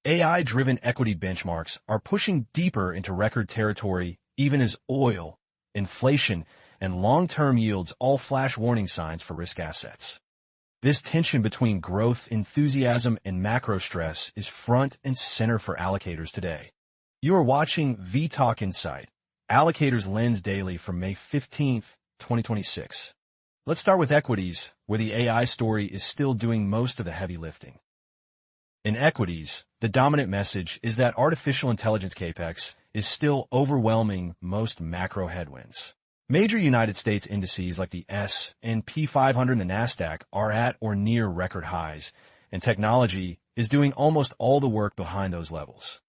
AI-driven equity benchmarks are pushing deeper into record territory even as oil, inflation, and long-term yields all flash warning signs for risk assets. This tension between growth enthusiasm and macro stress is front and center for allocators today. You are watching vTalkInsight, Allocator's Lens Daily from May 15, 2026. Let's start with equities, where the AI story is still doing most of the heavy lifting. In equities, the dominant message is that artificial intelligence capex is still overwhelming most macro headwinds. Major United States indices like the S&P 500 and the Nasdaq are at or near record highs, and technology is doing almost all the work behind those levels.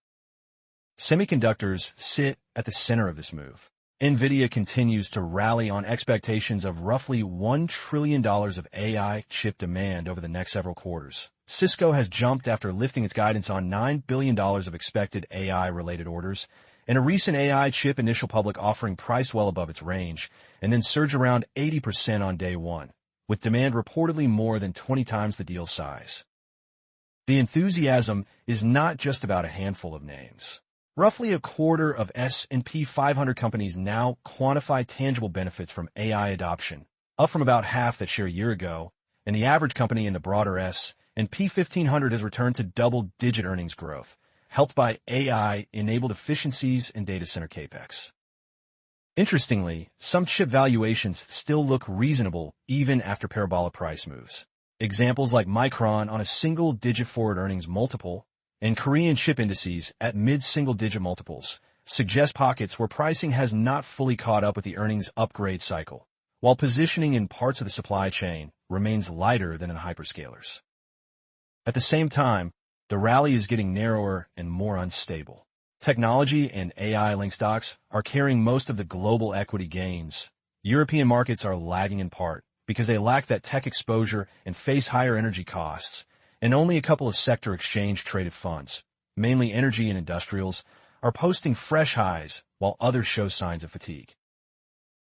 Semiconductors sit at the center of this move. NVIDIA continues to rally on expectations of roughly $1 trillion of AI chip demand over the next several quarters. Cisco has jumped after lifting its guidance on $9 billion of expected AI-related orders, and a recent AI chip initial public offering priced well above its range, and then surged around 80% on day one, with demand reportedly more than 20 times the deal size. The enthusiasm is not just about a handful of names. Roughly a quarter of S&P 500 companies now quantify tangible benefits from AI adoption, up from about half that share a year ago, and the average company in the broader S&P 1500 has returned to double-digit earnings growth, helped by AI-enabled efficiencies and data center capex. Interestingly, some chip valuations still look reasonable even after parabolic price moves. Examples like Micron on a single-digit forward earnings multiple and Korean chip indices at mid-single-digit multiples suggest pockets where pricing has not fully caught up with the earnings upgrade cycle, while positioning in parts of the supply chain remains lighter than in hyperscalers. At the same time, the rally is getting narrower and more unstable. Technology and AI-linked stocks are carrying most of the global equity gains. European markets are lagging in part because they lack that tech exposure and face higher energy costs, and only a couple of sector exchange-traded funds, mainly energy and industrials, are posting fresh highs while others show signs of fatigue.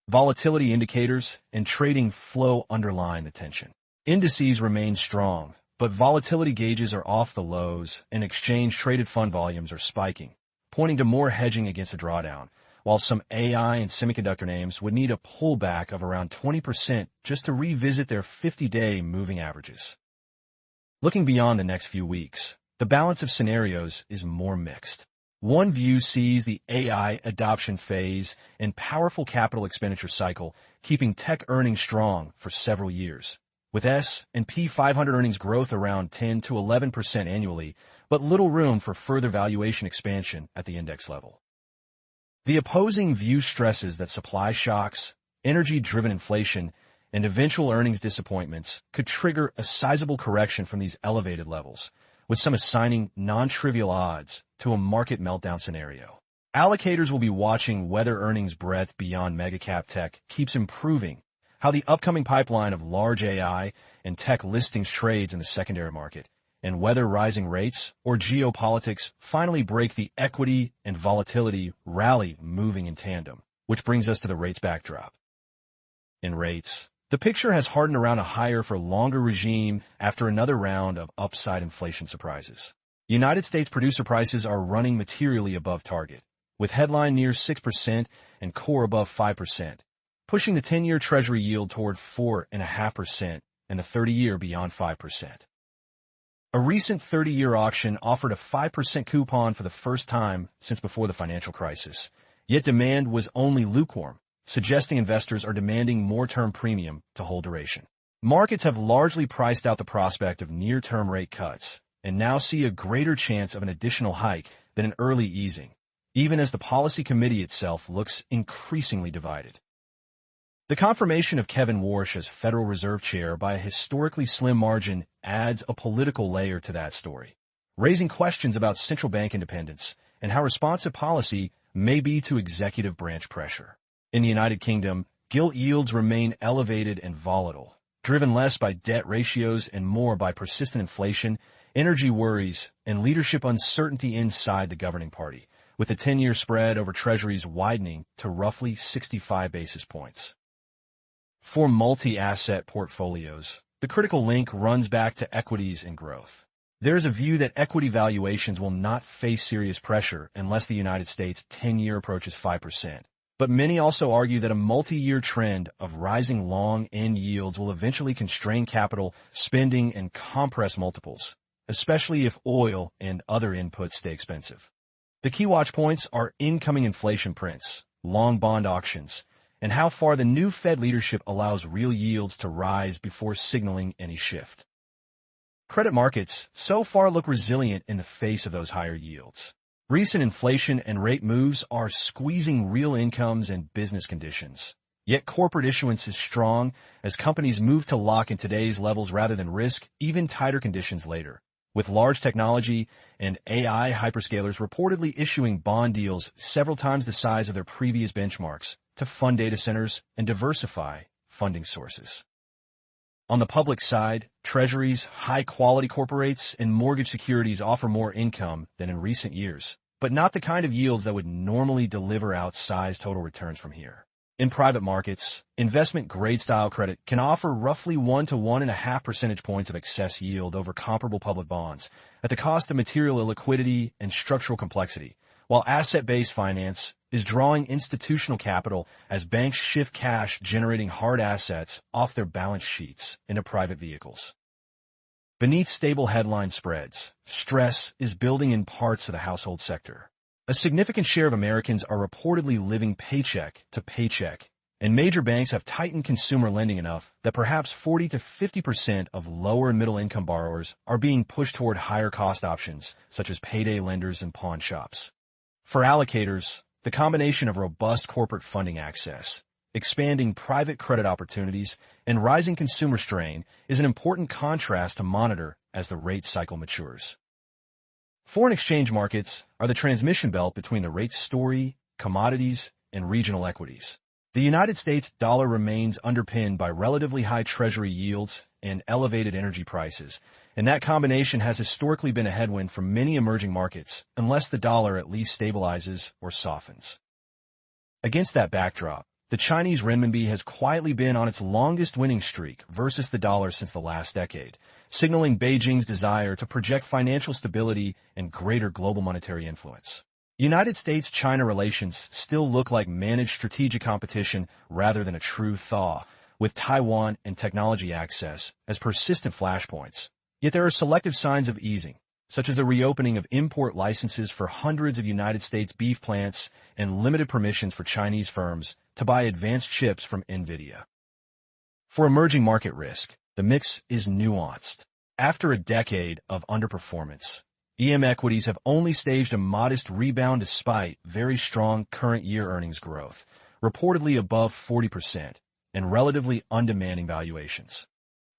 Volatility indicators and trading flow underline the tension. Indices remain strong, but volatility gauges are off the lows and exchange-traded fund volumes are spiking, pointing to more hedging against a drawdown, while some AI and semiconductor names would need a pullback of around 20% just to revisit their 50-day moving averages. Looking beyond the next few weeks, the balance of scenarios is more mixed. One view sees the AI adoption phase and powerful capital expenditure cycle keeping tech earnings strong for several years, with S&P 500 earnings growth around 10 to 11% annually, but little room for further valuation expansion at the index level. The opposing view stresses that supply shocks, energy-driven inflation, and eventual earnings disappointments could trigger a sizable correction from these elevated levels, with some assigning non-trivial odds to a market meltdown scenario. Allocators will be watching whether earnings breadth beyond mega-cap tech keeps improving, how the upcoming pipeline of large AI and tech listings trades in the secondary market, and whether rising rates or geopolitics finally break the equity and volatility rally moving in tandem, which brings us to the rates backdrop. In rates, the picture has hardened around a higher for longer regime after another round of upside inflation surprises. United States producer prices are running materially above target, with headline near 6% and core above 5%, pushing the 10-year Treasury yield toward 4.5% and the 30-year beyond 5%. A recent 30-year auction offered a 5% coupon for the first time since before the financial crisis, yet demand was only lukewarm, suggesting investors are demanding more term premium to hold duration. Markets have largely priced out the prospect of near-term rate cuts and now see a greater chance of an additional hike than an early easing, even as the policy committee itself looks increasingly divided. The confirmation of Kevin Warsh as Federal Reserve Chair by a historically slim margin adds a political layer to that story, raising questions about central bank independence and how responsive policy may be to executive branch pressure. In the United Kingdom, gilt yields remain elevated and volatile, driven less by debt ratios and more by persistent inflation, energy worries, and leadership uncertainty inside the governing party, with the 10-year spread over treasuries widening to roughly 65 basis points. For multi-asset portfolios, the critical link runs back to equities and growth. There is a view that equity valuations will not face serious pressure unless the United States 10-year approaches 5%. But many also argue that a multi-year trend of rising long-end yields will eventually constrain capital spending and compress multiples, especially if oil and other inputs stay expensive. The key watch points are incoming inflation prints, long bond auctions, and how far the new Fed leadership allows real yields to rise before signaling any shift. Credit markets so far look resilient in the face of those higher yields. Recent inflation and rate moves are squeezing real incomes and business conditions. Yet corporate issuance is strong as companies move to lock in today's levels rather than risk even tighter conditions later, with large technology and AI hyperscalers reportedly issuing bond deals several times the size of their previous benchmarks to fund data centers and diversify funding sources. On the public side, treasuries, high-quality corporates, and mortgage securities offer more income than in recent years, but not the kind of yields that would normally deliver outsized total returns from here. In private markets, investment-grade style credit can offer roughly 1 to 1.5 percentage points of excess yield over comparable public bonds at the cost of material illiquidity and structural complexity, while asset-based finance is drawing institutional capital as banks shift cash generating hard assets off their balance sheets into private vehicles. Beneath stable headline spreads, stress is building in parts of the household sector. A significant share of Americans are reportedly living paycheck to paycheck, and major banks have tightened consumer lending enough that perhaps 40 to 50% of lower and middle income borrowers are being pushed toward higher cost options, such as payday lenders and pawn shops. For allocators, the combination of robust corporate funding access, expanding private credit opportunities, and rising consumer strain is an important contrast to monitor as the rate cycle matures. Foreign exchange markets are the transmission belt between the rate story, commodities, and regional equities. The United States dollar remains underpinned by relatively high treasury yields and elevated energy prices, and that combination has historically been a headwind for many emerging markets unless the dollar at least stabilizes or softens. Against that backdrop, the Chinese renminbi has quietly been on its longest winning streak versus the dollar since the last decade, signaling Beijing's desire to project financial stability and greater global monetary influence. United States-China relations still look like managed strategic competition rather than a true thaw, with Taiwan and technology access as persistent flashpoints. Yet there are selective signs of easing, such as the reopening of import licenses for hundreds of United States beef plants and limited permissions for Chinese firms to buy advanced chips from NVIDIA. For emerging market risk, the mix is nuanced. After a decade of underperformance, EM equities have only staged a modest rebound despite very strong current year earnings growth, reportedly above 40%, and relatively undemanding valuations.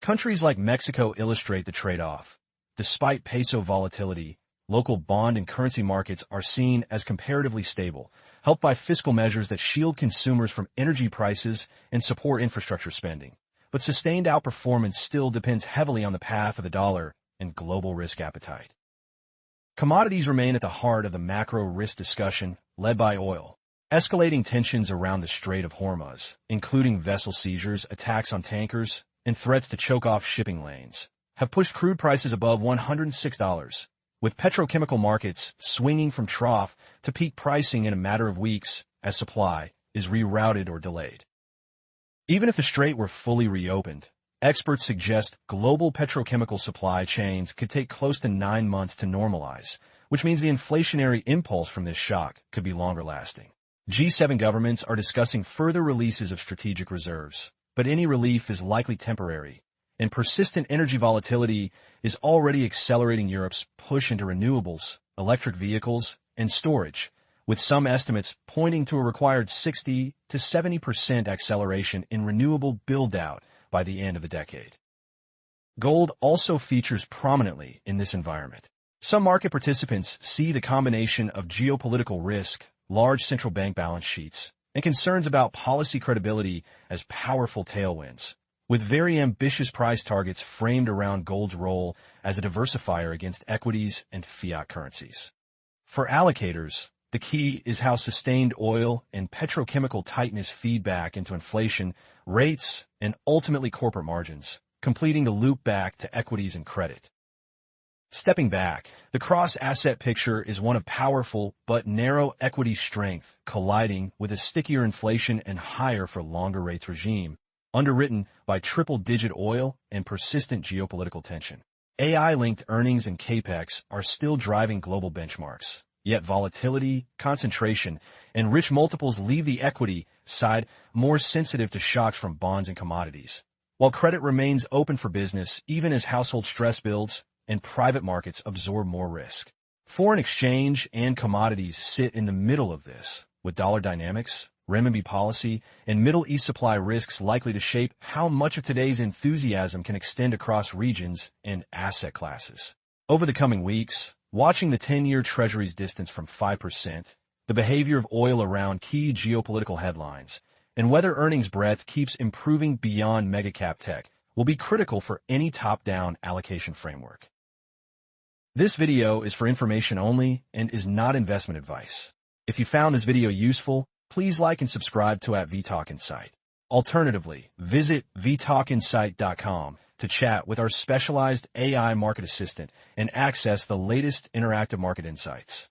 Countries like Mexico illustrate the trade-off. Despite peso volatility, local bond and currency markets are seen as comparatively stable, helped by fiscal measures that shield consumers from energy prices and support infrastructure spending. But sustained outperformance still depends heavily on the path of the dollar and global risk appetite. Commodities remain at the heart of the macro risk discussion, led by oil. Escalating tensions around the Strait of Hormuz, including vessel seizures, attacks on tankers, and threats to choke off shipping lanes, have pushed crude prices above $106, with petrochemical markets swinging from trough to peak pricing in a matter of weeks as supply is rerouted or delayed. Even if the strait were fully reopened, experts suggest global petrochemical supply chains could take close to 9 months to normalize, which means the inflationary impulse from this shock could be longer lasting. G7 governments are discussing further releases of strategic reserves, but any relief is likely temporary, and persistent energy volatility is already accelerating Europe's push into renewables, electric vehicles, and storage, with some estimates pointing to a required 60 to 70% acceleration in renewable build-out by the end of the decade. Gold also features prominently in this environment. Some market participants see the combination of geopolitical risk, large central bank balance sheets, and concerns about policy credibility as powerful tailwinds, with very ambitious price targets framed around gold's role as a diversifier against equities and fiat currencies. For allocators, the key is how sustained oil and petrochemical tightness feed back into inflation, rates, and ultimately corporate margins, completing the loop back to equities and credit. Stepping back, the cross-asset picture is one of powerful but narrow equity strength colliding with a stickier inflation and higher for longer rates regime, underwritten by triple-digit oil and persistent geopolitical tension. AI-linked earnings and capex are still driving global benchmarks, yet volatility, concentration, and rich multiples leave the equity side more sensitive to shocks from bonds and commodities. While credit remains open for business, even as household stress builds and private markets absorb more risk. Foreign exchange and commodities sit in the middle of this, with dollar dynamics, renminbi policy, and Middle East supply risks likely to shape how much of today's enthusiasm can extend across regions and asset classes. Over the coming weeks, watching the 10-year Treasury's distance from 5%, the behavior of oil around key geopolitical headlines, and whether earnings breadth keeps improving beyond mega-cap tech will be critical for any top-down allocation framework. This video is for information only and is not investment advice. If you found this video useful, please like and subscribe to vTalkInsight. Alternatively, visit vTalkInsight.com to chat with our specialized AI market assistant and access the latest interactive market insights.